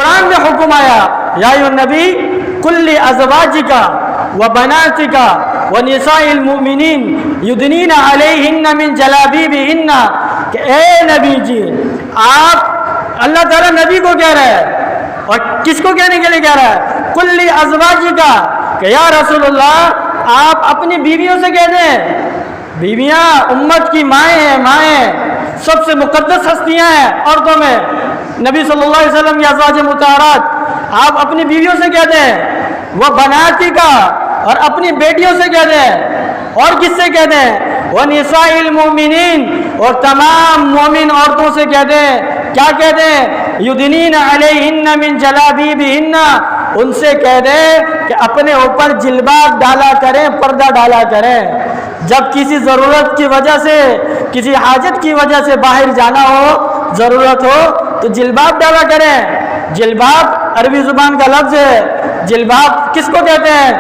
قرآن میں حکم آیا یا ایھا النبی کل ازواجکا و بناتکا و نساء المؤمنین یدنین علیہن من جلابیبہن، کہ اے نبی جی آپ، اللہ تعالیٰ نبی کو کہہ رہا ہے اور کس کو کہنے کے لیے کہہ رہا ہے؟ کل ازواجکا، کہ یا رسول اللہ آپ اپنی بیویوں سے کہہ دیں، بیویاں امت کی مائیں ہیں، مائیں سب سے مقدس ہستیاں ہیں عورتوں میں، نبی صلی اللہ علیہ وسلم کی ازواج مطہرات، آپ اپنی بیویوں سے کہہ دیں، وہ بناتی کا، اور اپنی بیٹیوں سے کہہ دیں، اور کس سے کہہ دیں؟ وہ نساء المؤمنین، اور تمام مومن عورتوں سے کہہ دیں، کیا کہہ دیں؟ یدنین علیہن من جلابیبہن، ان سے کہہ دیں کہ اپنے اوپر جلباب ڈالا کریں، پردہ ڈالا کریں، جب کسی ضرورت کی وجہ سے، کسی حاجت کی وجہ سے باہر جانا ہو، ضرورت ہو تو جلباب ڈالا کریں۔ جلباب عربی زبان کا لفظ ہے، جلباب کس کو کہتے ہیں؟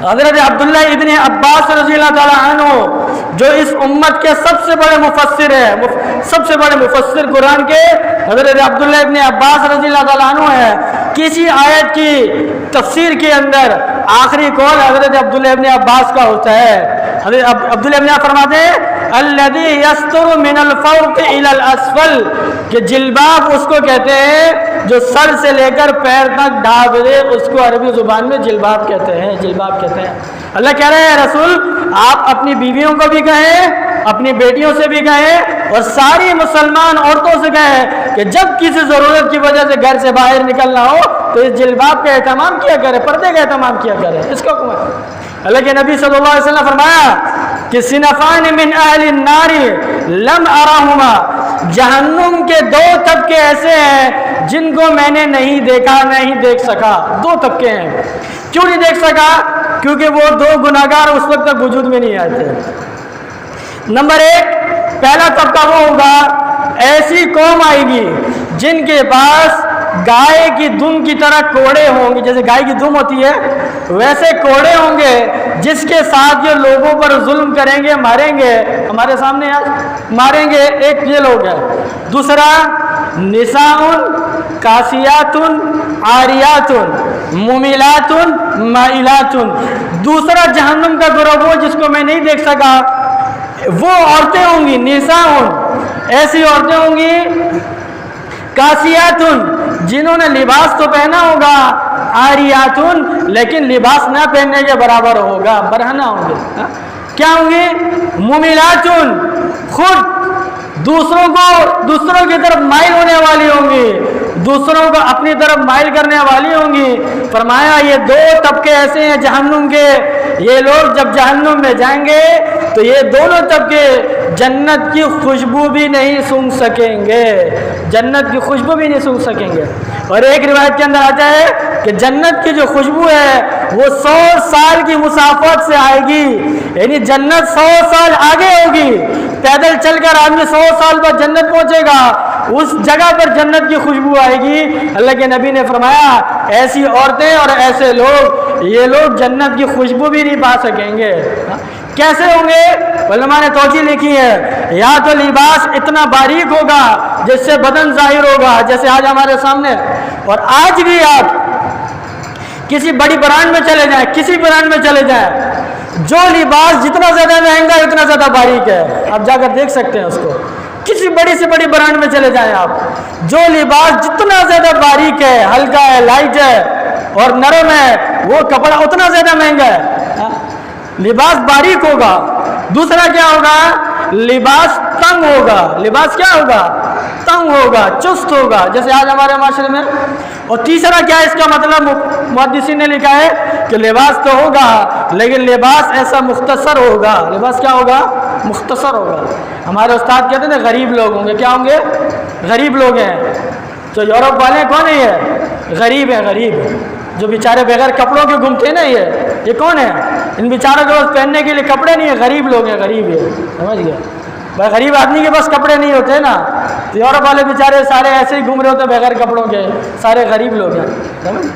حضرت عبداللہ ابن عباس رضی اللہ تعالیٰ عنہ جو اس امت کے سب سے بڑے مفسر ہیں، سب سے بڑے مفسر قرآن کے حضرت عبداللہ ابن عباس رضی اللہ تعالیٰ عنہ ہے، کسی آیت کی تفسیر کے اندر آخری قول حضرت عبداللہ ابن عباس کا ہوتا ہے۔ حضرت عبداللہ ابن عباس فرماتے ہیں الذی یستر من الفوق الی الاسفل، کہ جلباب اس کو کہتے ہیں جو سر سے لے کر پیر تک ڈھانپ دے، اس کو عربی زبان میں جلباب کہتے ہیں، جلباب کہتے ہیں۔ اللہ کہہ رہے ہیں رسول آپ اپنی بیویوں کو بھی کہیں، اپنی بیٹیوں سے بھی کہیں، اور ساری مسلمان عورتوں سے کہیں کہ جب کسی ضرورت کی وجہ سے گھر سے باہر نکلنا ہو تو اس جلباب کا اہتمام کیا کرے، پردے کا اہتمام کیا کرے، اس کا حکم ہے۔ اللہ کے نبی صلی اللہ علیہ وسلم فرمایا کہ صنفان من اہل النار لم ارہما، جہنم کے دو طبقے ایسے ہیں جن کو میں نے نہیں دیکھا، نہیں دیکھ سکا۔ دو طبقے ہیں، کیوں نہیں دیکھ سکا؟ کیونکہ وہ دو گناہگار اس وقت تک وجود میں نہیں آئے تھے۔ نمبر ایک، پہلا طبقہ وہ ہوگا، ایسی قوم آئے گی جن کے پاس گائے کی دم کی طرح کوڑے ہوں گے، جیسے گائے کی دم ہوتی ہے ویسے کوڑے ہوں گے، جس کے ساتھ یہ لوگوں پر ظلم کریں گے، ماریں گے، ہمارے سامنے ماریں گے۔ ایک یہ لوگ ہے۔ دوسرا نساء کاسیات عاریات ممیلات مائلات، دوسرا جہنم کا گروہ وہ جس کو میں نہیں دیکھ سکا، وہ عورتیں ہوں گی، نساء ایسی عورتیں ہوں گی، کاسیات جنہوں نے لباس تو پہنا ہوگا، عاریات لیکن لباس نہ پہننے کے برابر ہوگا، برہنہ ہوں گے۔ کیا ہوں گی؟ ممیلات، خود دوسروں کی طرف مائل ہونے والی ہوں گی، دوسروں کو اپنی طرف مائل کرنے والی ہوں گی۔ فرمایا یہ دو طبقے ایسے ہیں جہنم کے، یہ لوگ جب جہنم میں جائیں گے تو یہ دونوں طبقے جنت کی خوشبو بھی نہیں سونگھ سکیں گے، جنت کی خوشبو بھی نہیں سونگھ سکیں گے۔ اور ایک روایت کے اندر آتا ہے کہ جنت کی جو خوشبو ہے وہ 100 سال کی مسافت سے آئے گی، یعنی جنت 100 سال آگے ہوگی، پیدل چل کر آدمی 100 سال بعد جنت پہنچے گا، اس جگہ پر جنت کی خوشبو آئے گی۔ اللہ کے نبی نے فرمایا ایسی عورتیں اور ایسے لوگ، یہ لوگ جنت کی خوشبو بھی نہیں پا سکیں گے۔ کیسے ہوں گے؟ علماء نے توجہ لکھی ہے، یا تو لباس اتنا باریک ہوگا جس سے بدن ظاہر ہوگا، جیسے آج ہمارے سامنے، اور آج بھی آپ کسی بڑی برانڈ میں چلے جائیں، کسی برانڈ میں چلے جائیں، جو لباس جتنا زیادہ مہنگا اتنا زیادہ باریک ہے، آپ جا کر دیکھ سکتے ہیں اس کو۔ کسی بڑی سے بڑی برانڈ میں چلے جائیں آپ، جو لباس جتنا زیادہ باریک ہے، ہلکا ہے، لائٹ ہے اور نرم ہے، وہ کپڑا اتنا زیادہ مہنگا ہے، لباس باریک ہوگا۔ دوسرا کیا ہوگا؟ لباس تنگ ہوگا، لباس کیا ہوگا؟ تنگ ہوگا، چست ہوگا، جیسے آج ہمارے معاشرے میں۔ اور تیسرا کیا ہے اس کا مطلب؟ محدثین نے لکھا ہے کہ لباس تو ہوگا لیکن لباس ایسا مختصر ہوگا۔ لباس کیا ہوگا؟ مختصر ہوگا۔ ہمارے استاد کہتے ہیں غریب لوگ ہوں گے، کیا ہوں گے؟ غریب لوگ ہیں۔ جو یورپ والے کون ہیں؟ یہ غریب ہیں، غریب، جو بیچارے بغیر کپڑوں کے گھومتے ہیں نا، یہ کون ہے؟ ان بیچاروں کے پاس پہننے کے لیے کپڑے نہیں ہیں، غریب لوگ ہیں، غریب ہے، سمجھ گئے؟ بھائی غریب آدمی کے پاس کپڑے نہیں ہوتے نا، تو یورپ والے بیچارے سارے ایسے ہی گھوم رہے ہوتے بغیر کپڑوں کے، سارے غریب لوگ ہیں، سمجھ؟